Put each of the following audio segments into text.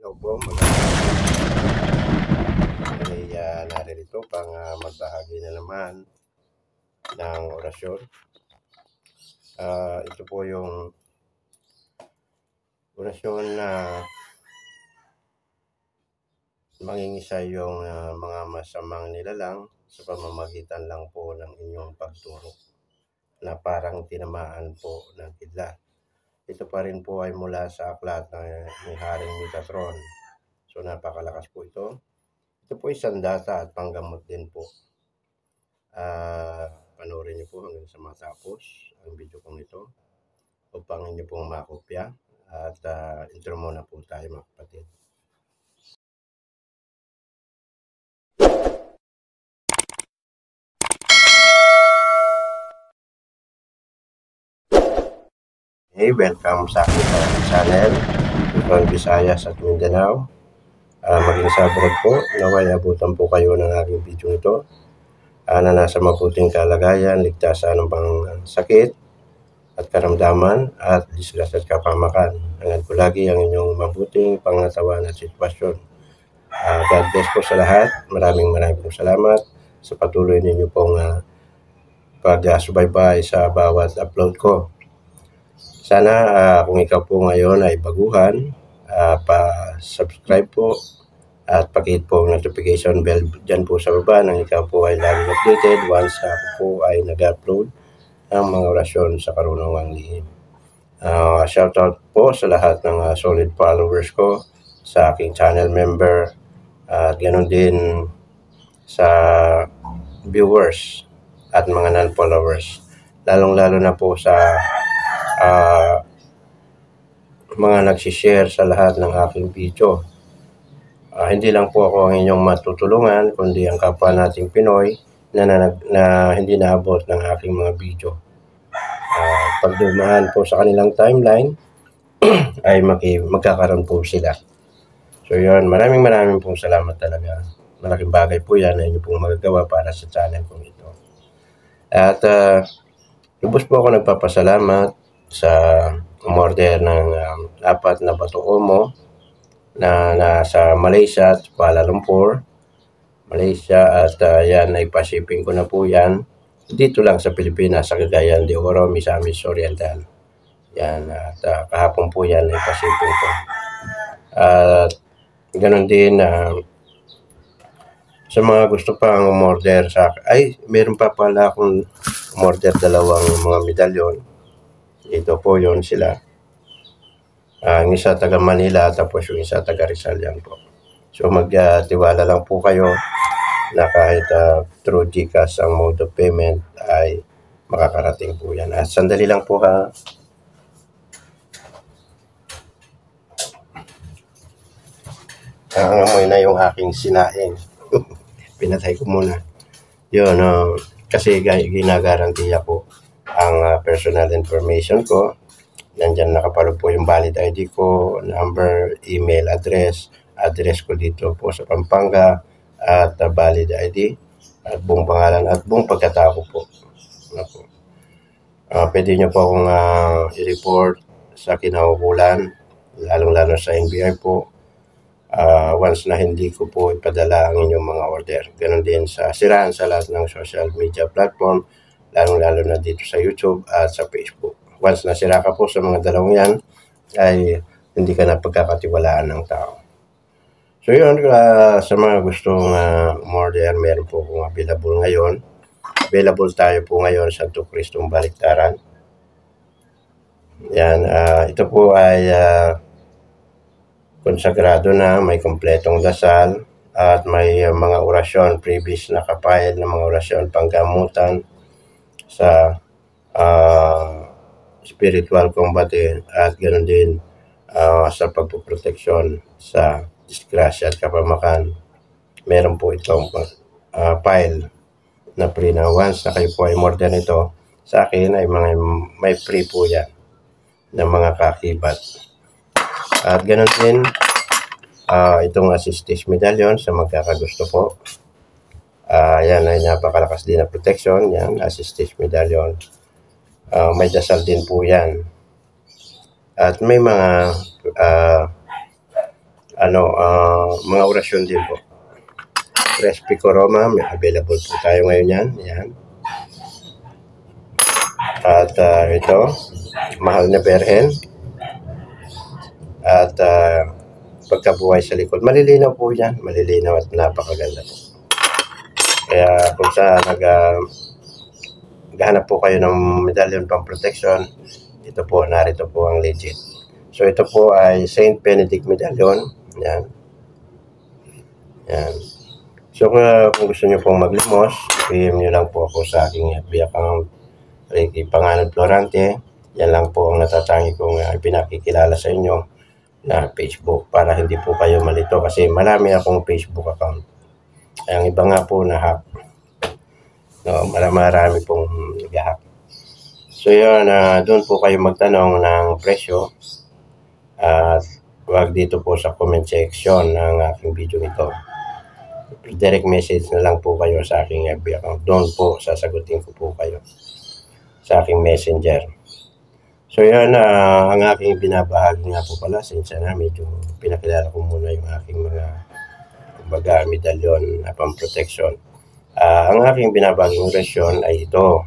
Hello po, ay naririto pang magbahagi na naman ng orasyon. Ito po yung orasyon na mangingisa yung mga masamang nilalang sa pamamagitan lang po ng inyong pagturo na parang tinamaan po ng kidlat. Ito pa rin po ay mula sa aklat ni Haring Metatron. So napakalakas po ito. Ito po ay sandata at panggamot din po. Panoorin niyo po hanggang sa matapos ang video kong ito upang inyo pong makopya at intro muna po tayo mga kapatid. Hey, welcome sa aking channel, Luzon, Visayas at Mindanao. Maging sa abroad po, naway abutan po kayo ng aking video ito na nasa mabuting kalagayan, ligtasan ng pang sakit at karamdaman at disgrasya at kapamakan. Hangad ko lagi ang inyong mabuting pangatawan at sitwasyon. God bless po sa lahat. Maraming pong salamat sa patuloy ninyo pong pag-subaybay sa bawat upload ko. Sana kung ikaw po ngayon ay baguhan, pa-subscribe po at pakihit po ang notification bell dyan po sa baba nang ikaw po ay laging updated once ako po ay nag-upload ng mga orasyon sa karunungang lihim. Shoutout po sa lahat ng solid followers ko, sa aking channel member, at ganoon din sa viewers at mga non-followers. Lalong-lalo na po sa mga nagsishare sa lahat ng aking video. Hindi lang po ako ang inyong matutulungan, kundi ang kapwa nating Pinoy na hindi naabot ng aking mga video. Pag dumaan po sa kanilang timeline, ay magkakaroon po sila. So yun, maraming pong salamat talaga. Malaking bagay po yan na inyo pong magagawa para sa channel kong ito. At lubos po ako nagpapasalamat sa umorder ng 4 na bato omo na nasa Malaysia at Kuala Lumpur, Malaysia, at yan ay pa-shipping ko na po yan dito lang sa Pilipinas, sa Cagayan de Oro, Misamis Oriental. Yan, at kahapon po yan ay pa-shipping ko. At ganoon din sa mga gusto pang umorder sa ay meron pa pala akong umorder 2 mga medalyon. Ito po yon sila. Ang isa taga Manila, tapos yung isa taga Rizal yan po. So magtiwala lang po kayo na kahit through GCash ang mode of payment ay makakarating po yan. At sandali lang po ha. Amoy na yung aking sinaing. Pinatay ko muna. Yun, kasi ginagarantiya ko ang personal information ko. Nandyan nakapalo po yung valid ID ko, number, email address ko dito po sa Pampanga, at valid ID, at buong pangalan at buong pagkatao po. Pwede nyo po akong i-report sa kinaukulan, lalong-lalo sa NBI po, once na hindi ko po ipadala ang inyong mga order. Ganon din sa siraan sa lahat ng social media platform, lalong-lalo na dito sa YouTube at sa Facebook. Once nasira ka po sa mga dalawang yan, ay hindi ka na pagkakatiwalaan ng tao. So yun, sa mga gustong umorder, meron po kung available ngayon. Available tayo po ngayon sa Santo Cristong Baliktaran. Yan, ito po ay konsagrado na, may kompletong dasal, at may mga orasyon, previous na kapayad na mga orasyon, panggamutan sa spiritual combat at ganoon din sa pagpoproteksyon sa disgrasya at kapamakan. Meron po itong file na free na once na kayo po ay order nito sa akin ay may free po yan na mga kakibat. At ganoon din itong assistive medallion sa magkakagusto po. Yan ay napakalakas din na protection. Yan, assistive medallion. May dasal din po yan. At may mga mga orasyon din po. Respico Roma, may available po tayo ngayon yan. Yan. At ito, Mahal na Berhen. At pagkabuhay sa likod. Malilinaw po yan. Malilinaw at napakaganda po. Kaya kung sa naghahanap po kayo ng medallion pang protection, ito po, narito po ang legit. So ito po ay Saint Benedict medallion. Yan. Yan. So kung gusto nyo pong maglimos, PM nyo lang po ako sa aking FB account, Ricky Panganod Florante. Yan lang po ang natatangi kong pinakikilala sa inyo na Facebook para hindi po kayo malito kasi marami akong Facebook account. Ang iba nga po na hack. No, marami pong nag-hack. So yun, doon po kayo magtanong ng presyo at wag dito po sa comment section ng aking video nito. Direct message na lang po kayo sa aking FB account. Doon po sasagutin ko po kayo sa aking messenger. So yan, ang aking binabahagi nga po pala, since medyo pinakilala ko muna yung aking mga medallion na pang-protection. Ang aking binabahaging orasyon ay ito.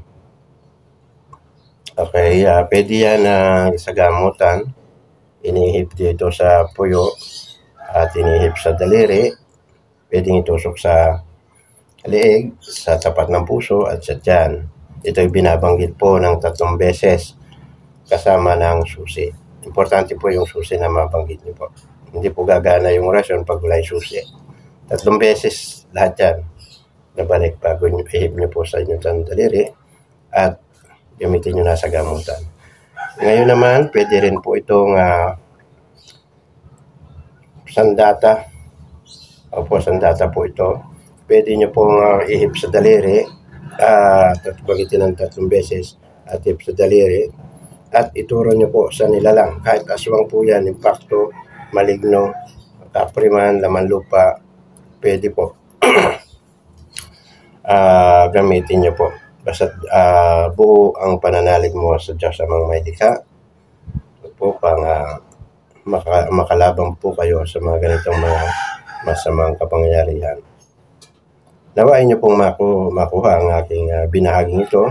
Okay, pwede yan sa gamutan. Inihip dito sa puyo at inihip sa daliri. Pwedeng itusok sa leeg, sa tapat ng puso at sa tiyan. Ito ay binabanggit po ng 3 beses kasama ng susi. Importante po yung susi na mabanggit niyo po. Hindi po gagana yung orasyon pag wala yung susi. 3 beses lahat yan. Nabalik bago nyo ihip nyo po sa inyong daliri at gamitin nyo na sa gamutan. Ngayon naman, pwede rin po itong sandata. Opo, sandata po ito. Pwede nyo pong ihip sa daliri at bagitin ng 3 beses at ihip sa daliri at ituro nyo po sa nilalang. Kahit aswang po yan, impacto, maligno, kapriman, laman lupa, pwede po. Gamitin nyo po. Basta buo ang pananalig mo sa Diyos amang may likha po pang makalabang po kayo sa mga ganitong mga masamang kapangyarihan. Nawain nyo pong makuha ang aking binahaging ito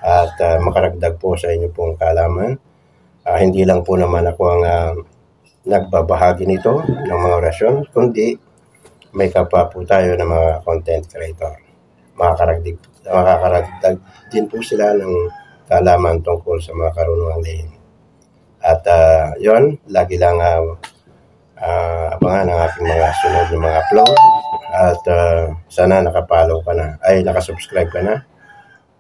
at makaragdag po sa inyo pong kaalaman. Hindi lang po naman ako ang nagbabahagi nito ng mga orasyon, kundi may kapwa po tayo ng mga content creator. Makakaragdag din po sila ng kaalaman tungkol sa mga karunungang lihim. At yon, lagi lang abangan ang aking mga sunod na mga upload at sana nakapollow ka na, nakasubscribe ka na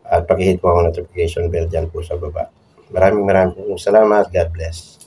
at pakihit po ang notification bell dyan po sa baba. Maraming salamat. God bless.